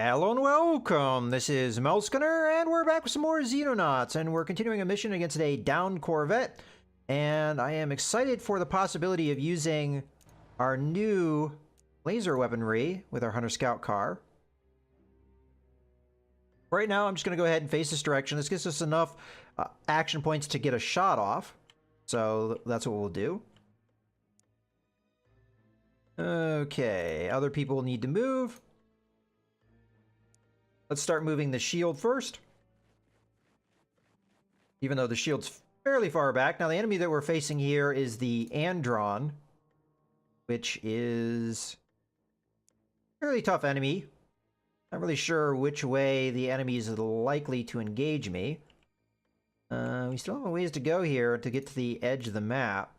Hello and welcome! This is Melskinner, and we're back with some more Xenonauts, and we're continuing a mission against a downed Corvette, and I am excited for the possibility of using our new laser weaponry with our Hunter Scout car. Right now, I'm just going to go ahead and face this direction. This gives us enough action points to get a shot off, so that's what we'll do. Okay, other people need to move. Let's start moving the shield first. Even though the shield's fairly far back. Now, the enemy that we're facing here is the Andron, which is a fairly tough enemy. Not really sure which way the enemy is likely to engage me. We still have a ways to go here to get to the edge of the map.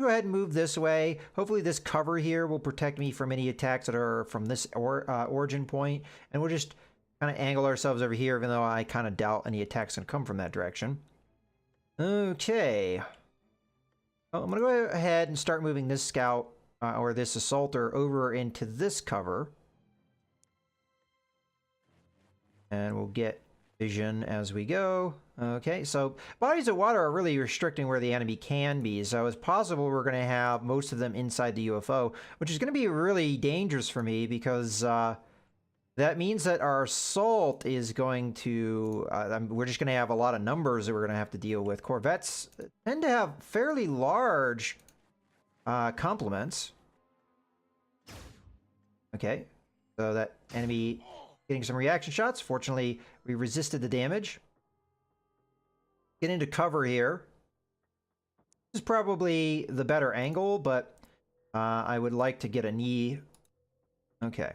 Go ahead and move this way. Hopefully this cover here will protect me from any attacks that are from this origin point. And we'll just kind of angle ourselves over here, even though I kind of doubt any attacks can come from that direction. Okay. Well, I'm going to go ahead and start moving this scout, or this assaulter, over into this cover. And we'll get vision as we go. Okay, so bodies of water are really restricting where the enemy can be, so it's possible we're going to have most of them inside the UFO, which is going to be really dangerous for me because that means that our assault is going to... we're just going to have a lot of numbers that we're going to have to deal with. Corvettes tend to have fairly large complements. Okay, so that enemy getting some reaction shots. Fortunately, we resisted the damage. Get into cover here. This is probably the better angle, but I would like to get a knee. Okay.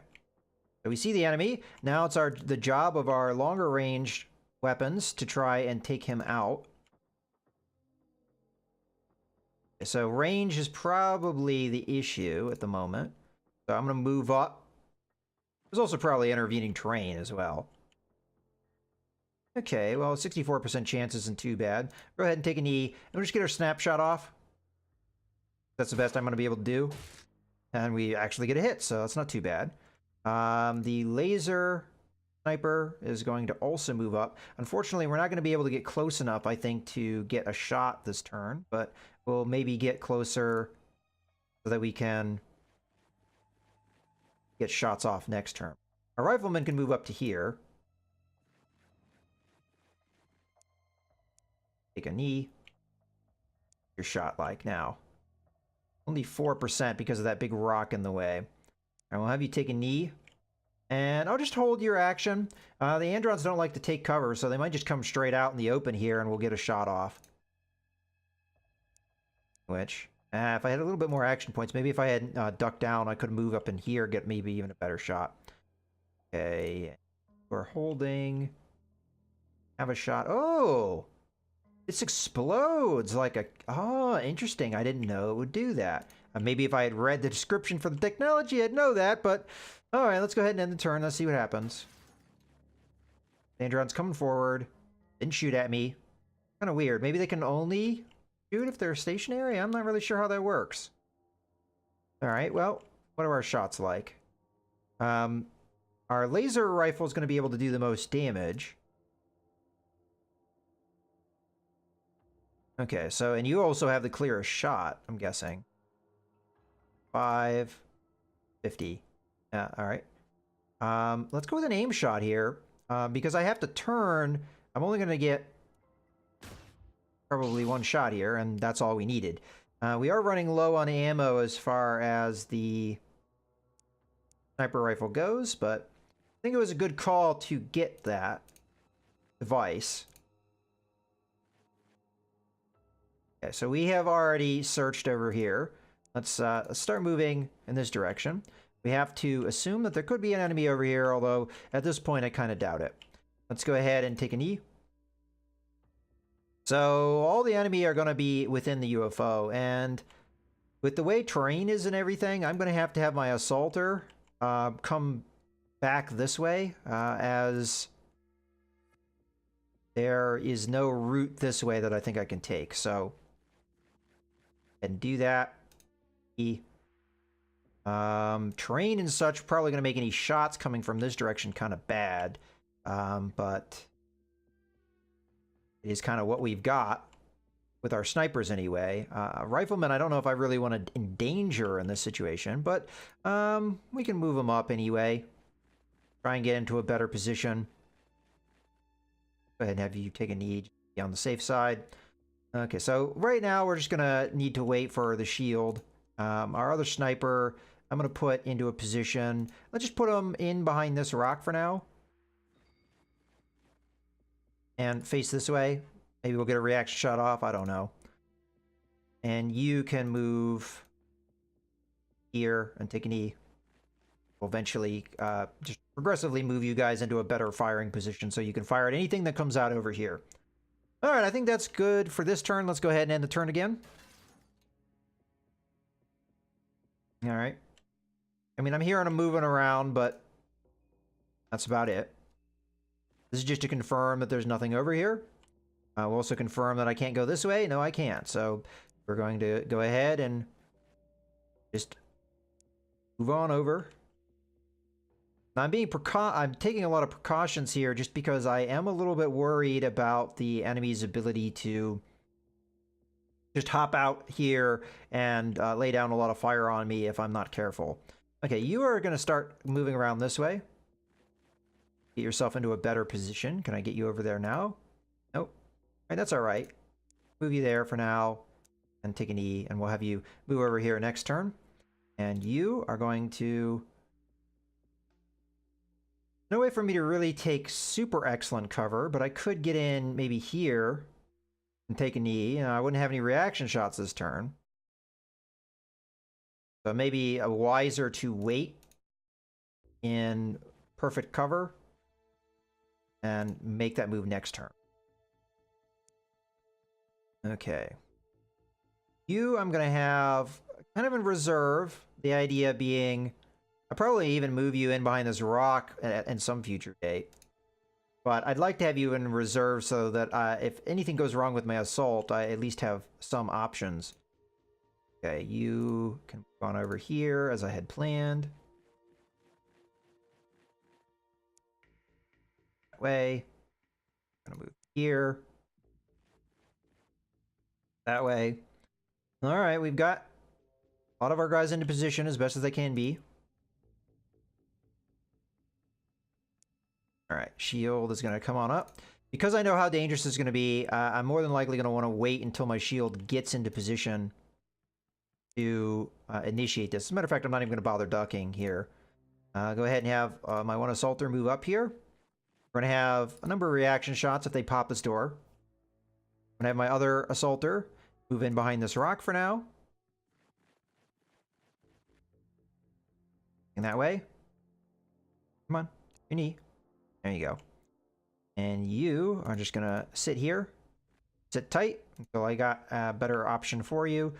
So we see the enemy. Now it's the job of our longer range weapons to try and take him out. So range is probably the issue at the moment. So I'm going to move up. There's also probably intervening terrain as well. Okay, well, 64% chance isn't too bad. Go ahead and take a knee, and we'll just get our snapshot off. That's the best I'm going to be able to do. And we actually get a hit, so that's not too bad. The laser sniper is going to also move up. Unfortunately, we're not going to be able to get close enough, I think, to get a shot this turn. But we'll maybe get closer so that we can get shots off next turn. Our rifleman can move up to here. Take a knee. Your shot like now. Only 4% because of that big rock in the way. And we'll have you take a knee. And I'll just hold your action. The Androns don't like to take cover, so they might just come straight out in the open here and we'll get a shot off. Which, if I had a little bit more action points, maybe if I had ducked down, I could move up in here, get maybe even a better shot. Okay. We're holding. Have a shot. Oh! This explodes like a... Oh, interesting. I didn't know it would do that. Maybe if I had read the description for the technology, I'd know that, but... Alright, let's go ahead and end the turn. Let's see what happens. Andron's coming forward. Didn't shoot at me. Kind of weird. Maybe they can only shoot if they're stationary? I'm not really sure how that works. Alright, well, what are our shots like? Our laser rifle is going to be able to do the most damage. Okay, so, and you also have the clearest shot, I'm guessing. 550. Yeah, alright. Let's go with an aim shot here. Because I have to turn, I'm only going to get probably one shot here, and that's all we needed. We are running low on ammo as far as the sniper rifle goes, but I think it was a good call to get that device. Okay, so we have already searched over here. Let's start moving in this direction. We have to assume that there could be an enemy over here, although at this point I kind of doubt it. Let's go ahead and take a knee. So all the enemy are going to be within the UFO, and with the way terrain is and everything, I'm going to have my assaulter come back this way, as there is no route this way that I think I can take. So, and do that. Terrain and such probably going to make any shots coming from this direction kind of bad. But it is kind of what we've got with our snipers anyway. Riflemen, I don't know if I really want to endanger in this situation, but we can move them up anyway. Try and get into a better position. Go ahead and have you take a knee, be on the safe side. Okay, so right now we're just going to need to wait for the shield. Our other sniper, I'm going to put into a position. Let's just put him in behind this rock for now. And face this way. Maybe we'll get a reaction shot off. I don't know. And you can move here and take a knee. We'll eventually just progressively move you guys into a better firing position so you can fire at anything that comes out over here. All right, I think that's good for this turn. Let's go ahead and end the turn again. All right. I mean, I'm hearing them moving around, but that's about it. This is just to confirm that there's nothing over here. We'll also confirm that I can't go this way. No, I can't. So we're going to go ahead and just move on over. Now, I'm taking a lot of precautions here just because I am a little bit worried about the enemy's ability to just hop out here and lay down a lot of fire on me if I'm not careful. Okay, you are going to start moving around this way. Get yourself into a better position. Can I get you over there now? Nope. All right, that's all right. Move you there for now and take an E, and we'll have you move over here next turn. And you are going to... No way for me to really take super excellent cover, but I could get in maybe here and take a knee. I wouldn't have any reaction shots this turn. So maybe a wiser to wait in perfect cover and make that move next turn. Okay. You, I'm going to have kind of in reserve, the idea being... I'll probably even move you in behind this rock at some future date. But I'd like to have you in reserve so that if anything goes wrong with my assault, I at least have some options. Okay, you can move on over here as I had planned. That way. I'm gonna move here. That way. All right, we've got a lot of our guys into position as best as they can be. All right, shield is going to come on up. Because I know how dangerous it's going to be, I'm more than likely going to want to wait until my shield gets into position to initiate this. As a matter of fact, I'm not even going to bother ducking here. Go ahead and have my one assaulter move up here. We're going to have a number of reaction shots if they pop this door. I'm going to have my other assaulter move in behind this rock for now. In that way. Come on, your knee. There you go. And you are just going to sit here. Sit tight until I got a better option for you.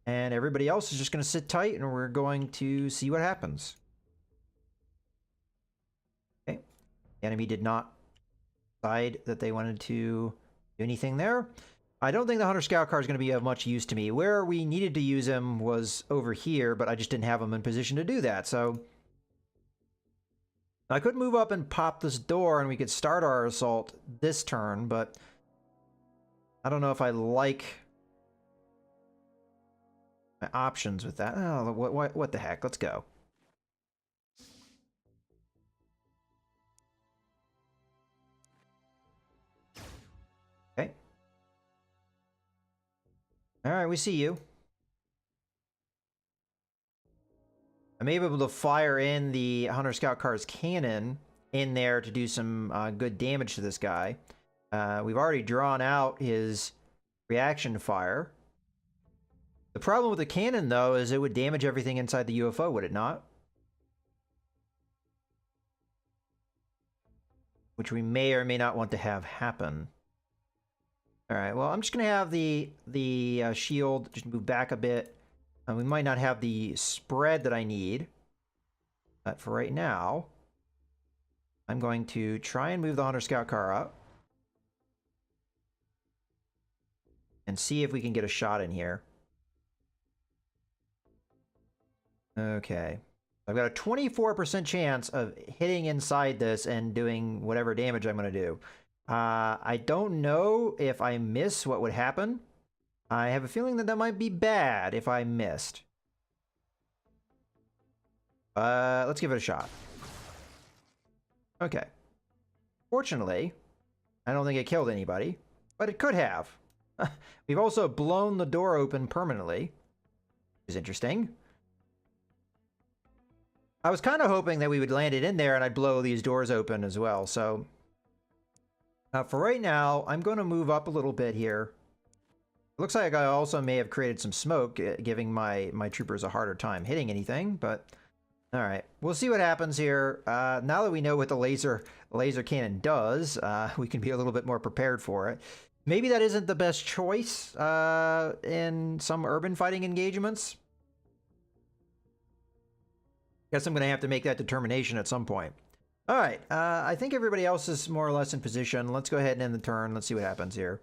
And everybody else is just going to sit tight, and we're going to see what happens. Okay. The enemy did not decide that they wanted to do anything there. I don't think the Hunter Scout car is going to be of much use to me. Where we needed to use him was over here, but I just didn't have him in position to do that. So I could move up and pop this door, and we could start our assault this turn, but I don't know if I like my options with that. Oh, what the heck? Let's go. Okay. All right, we see you. I'm able to fire in the Hunter Scout car's cannon in there to do some good damage to this guy. We've already drawn out his reaction fire. The problem with the cannon, though, is it would damage everything inside the UFO, would it not? Which we may or may not want to have happen. All right, well, I'm just going to have the shield just move back a bit. We might not have the spread that I need. But for right now, I'm going to try and move the Hunter Scout car up. And see if we can get a shot in here. Okay. I've got a 24% chance of hitting inside this and doing whatever damage I'm going to do. I don't know if I miss what would happen. I have a feeling that that might be bad if I missed. Let's give it a shot. Okay. Fortunately, I don't think it killed anybody, but it could have. We've also blown the door open permanently, which is interesting. I was kind of hoping that we would land it in there and I'd blow these doors open as well. So for right now, I'm going to move up a little bit here. It looks like I also may have created some smoke, giving my troopers a harder time hitting anything, but all right. We'll see what happens here. Now that we know what the laser cannon does, we can be a little bit more prepared for it. Maybe that isn't the best choice in some urban fighting engagements. Guess I'm going to have to make that determination at some point. All right. I think everybody else is more or less in position. Let's go ahead and end the turn. Let's see what happens here.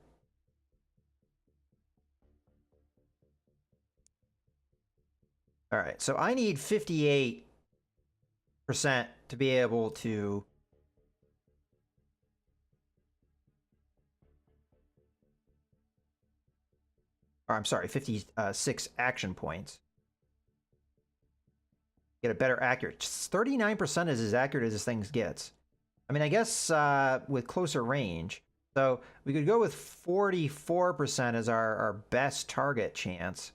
All right. So I need 58% to be able to... Or I'm sorry, 56 action points. Get a better accurate. 39% is as accurate as this thing gets. I mean, I guess with closer range. So we could go with 44% as our best target chance.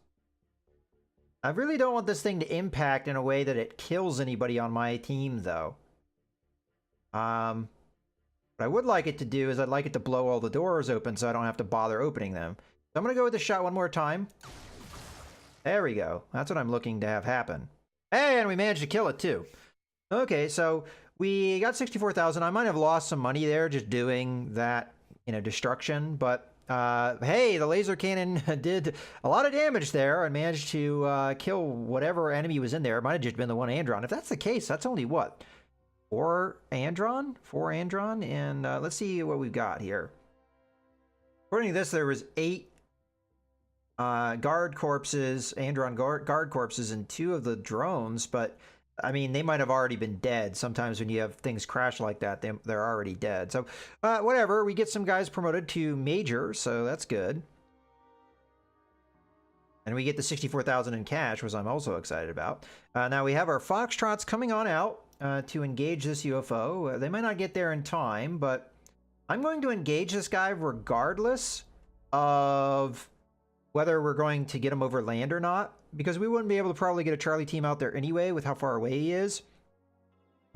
I really don't want this thing to impact in a way that it kills anybody on my team, though. What I would like it to do is I'd like it to blow all the doors open so I don't have to bother opening them. So I'm going to go with the shot one more time. There we go. That's what I'm looking to have happen. And we managed to kill it too. Okay, so we got 64,000. I might have lost some money there just doing that, destruction. But hey, the laser cannon did a lot of damage there and managed to kill whatever enemy was in there. It might have just been the one Andron. If that's the case, that's only what? 4 Andron? 4 Andron? And let's see what we've got here. According to this, there was 8 guard corpses, Andron guard corpses, and 2 of the drones, but I mean, they might have already been dead. Sometimes when you have things crash like that, they're already dead. So whatever, we get some guys promoted to major, so that's good. And we get the 64,000 in cash, which I'm also excited about. Now we have our Foxtrots coming on out to engage this UFO. They might not get there in time, but I'm going to engage this guy regardless of whether we're going to get him over land or not, because we wouldn't be able to probably get a Charlie team out there anyway with how far away he is.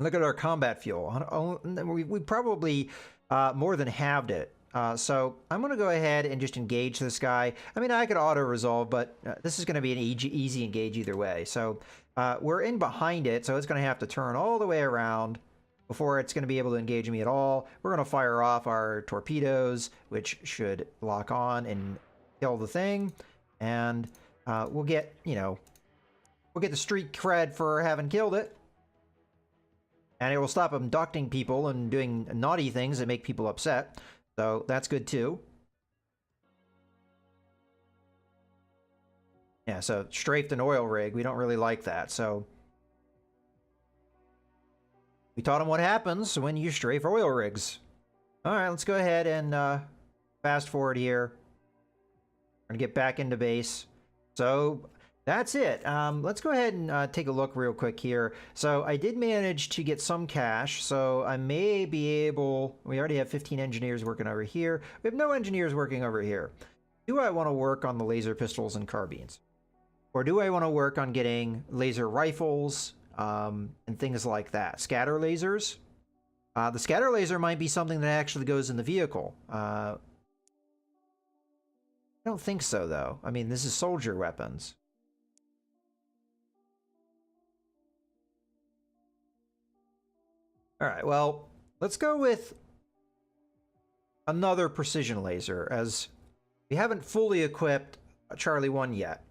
Look at our combat fuel. We probably more than halved it. So I'm going to go ahead and just engage this guy. I mean, I could auto-resolve, but this is going to be an easy engage either way. So we're in behind it, so it's going to have to turn all the way around before it's going to be able to engage me at all. We're going to fire off our torpedoes, which should lock on and kill the thing, and we'll get the street cred for having killed it, and it will stop abducting people and doing naughty things that make people upset, so that's good too. Yeah, so strafed an oil rig, we don't really like that, so we taught him what happens when you strafe oil rigs. All right, let's go ahead and fast forward here and get back into base. So that's it. Let's go ahead and take a look real quick here. So I did manage to get some cash, so I may be able... We already have 15 engineers working over here. We have no engineers working over here. Do I want to work on the laser pistols and carbines? Or do I want to work on getting laser rifles and things like that? Scatter lasers? The scatter laser might be something that actually goes in the vehicle. I don't think so, though. I mean, this is soldier weapons. All right, well, let's go with another precision laser, as we haven't fully equipped Charlie 1 yet.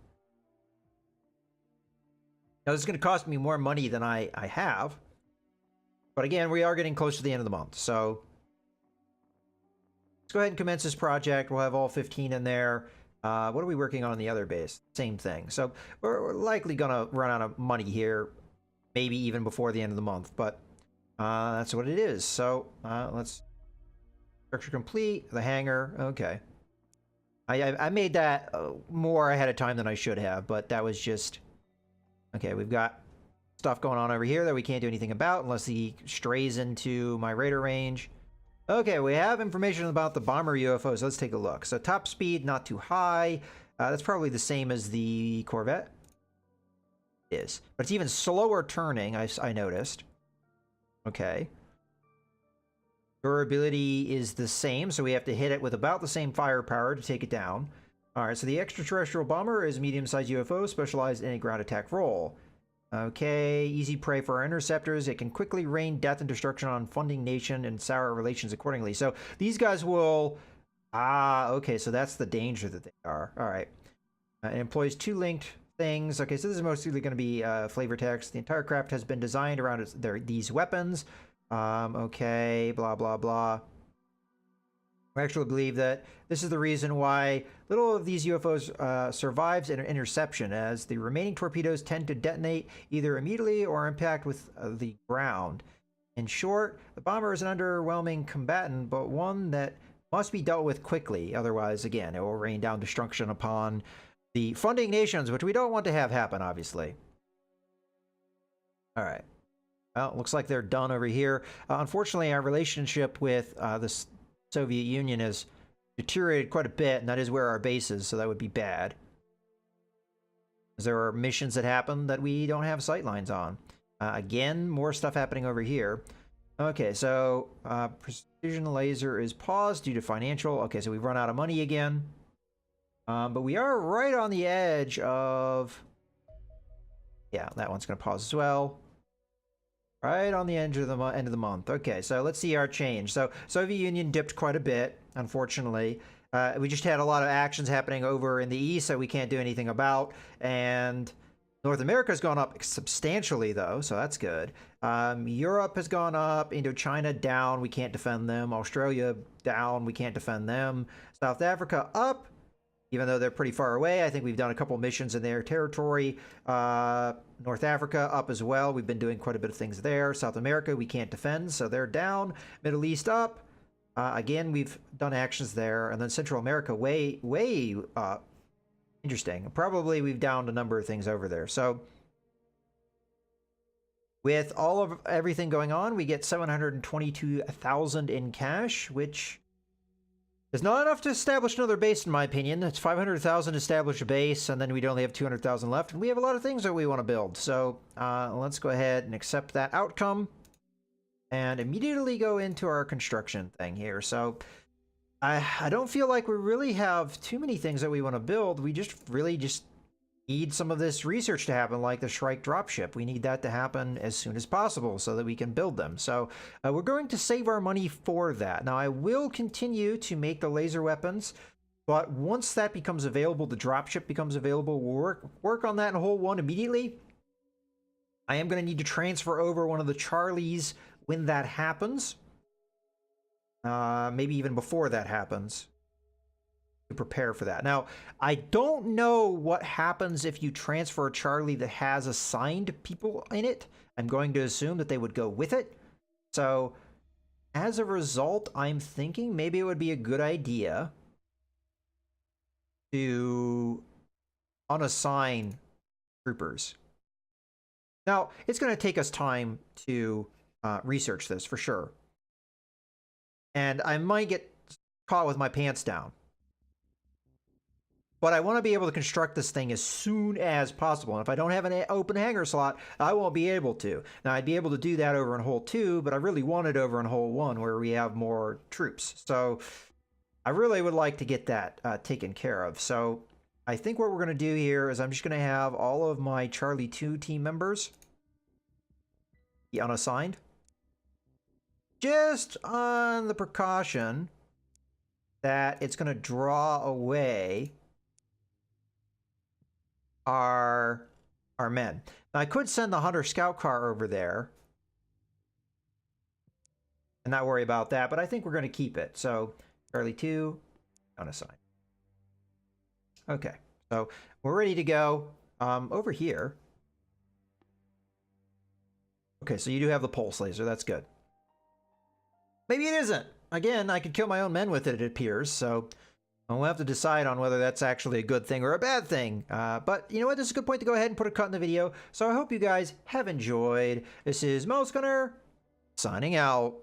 Now, this is going to cost me more money than I have. But again, we are getting close to the end of the month, so let's go ahead and commence this project. We'll have all 15 in there. What are we working on the other base? Same thing. So we're likely gonna run out of money here, maybe even before the end of the month. But that's what it is. So let's structure complete. The hangar. Okay. I made that more ahead of time than I should have, but that was just okay. We've got stuff going on over here that we can't do anything about unless he strays into my radar range. Okay, we have information about the bomber UFOs. Let's take a look. So top speed, not too high. That's probably the same as the Corvette. It is. But it's even slower turning, I noticed. Okay. Durability is the same, so we have to hit it with about the same firepower to take it down. Alright, so the extraterrestrial bomber is a medium-sized UFO specialized in a ground attack role. Okay, easy prey for our interceptors. It can quickly rain death and destruction on funding nation and sour relations accordingly. So these guys will... okay, so that's the danger that they are. Alright. It employs two linked things. Okay, so this is mostly going to be flavor text. The entire craft has been designed around these weapons. Okay, blah, blah, blah. I actually believe that this is the reason why little of these UFOs survives an interception, as the remaining torpedoes tend to detonate either immediately or impact with the ground. In short, the bomber is an underwhelming combatant, but one that must be dealt with quickly. Otherwise, again, it will rain down destruction upon the funding nations, which we don't want to have happen, obviously. All right. Well, it looks like they're done over here. Unfortunately, our relationship with the Soviet Union has deteriorated quite a bit, and that is where our base is, so that would be bad. There are missions that happen that we don't have sightlines on. Again, more stuff happening over here. Okay, so precision laser is paused due to financial. Okay, so we've run out of money again. But we are right on the edge of... Yeah, that one's going to pause as well. Right on the end of the month. Okay, so let's see our change. So Soviet Union dipped quite a bit, unfortunately. We just had a lot of actions happening over in the east that we can't do anything about. And North America has gone up substantially, though, so that's good. Europe has gone up. Indochina down. We can't defend them. Australia down. We can't defend them. South Africa up, even though they're pretty far away. I think we've done a couple missions in their territory. North Africa up as well. We've been doing quite a bit of things there. South America, we can't defend, so they're down. Middle East up. Again, we've done actions there. And then Central America way up. Interesting. Probably we've downed a number of things over there. So with all of everything going on, we get 722,000 in cash, which... It's not enough to establish another base, in my opinion. It's 500,000 to establish a base, and then we'd only have 200,000 left. And we have a lot of things that we want to build. So let's go ahead and accept that outcome and immediately go into our construction thing here. So I don't feel like we really have too many things that we want to build. We just really need some of this research to happen, like the Shrike dropship. We need that to happen as soon as possible so that we can build them. So we're going to save our money for that. Now, I will continue to make the laser weapons, but once that becomes available, the dropship becomes available, we'll work on that in Hole 1 immediately. I am going to need to transfer over one of the Charlies when that happens. Maybe even before that happens. Prepare for that. Now, I don't know what happens if you transfer a Charlie that has assigned people in it. I'm going to assume that they would go with it. So, as a result, I'm thinking maybe it would be a good idea to unassign troopers. Now, it's going to take us time to research this for sure. And I might get caught with my pants down. But I want to be able to construct this thing as soon as possible. And if I don't have an open hangar slot, I won't be able to. Now, I'd be able to do that over in Hole 2, but I really want it over in Hole 1 where we have more troops. So I really would like to get that taken care of. So I think what we're going to do here is I'm just going to have all of my Charlie 2 team members be unassigned. Just on the precaution that it's going to draw away our men. Now, I could send the Hunter Scout car over there and not worry about that, but I think we're going to keep it. So, Charlie 2, unassigned. Okay, so we're ready to go. Over here. Okay, so you do have the pulse laser. That's good. Maybe it isn't. Again, I could kill my own men with it, it appears, so we'll have to decide on whether that's actually a good thing or a bad thing. But you know what? This is a good point to go ahead and put a cut in the video. So I hope you guys have enjoyed. This is Mouse Gunner signing out.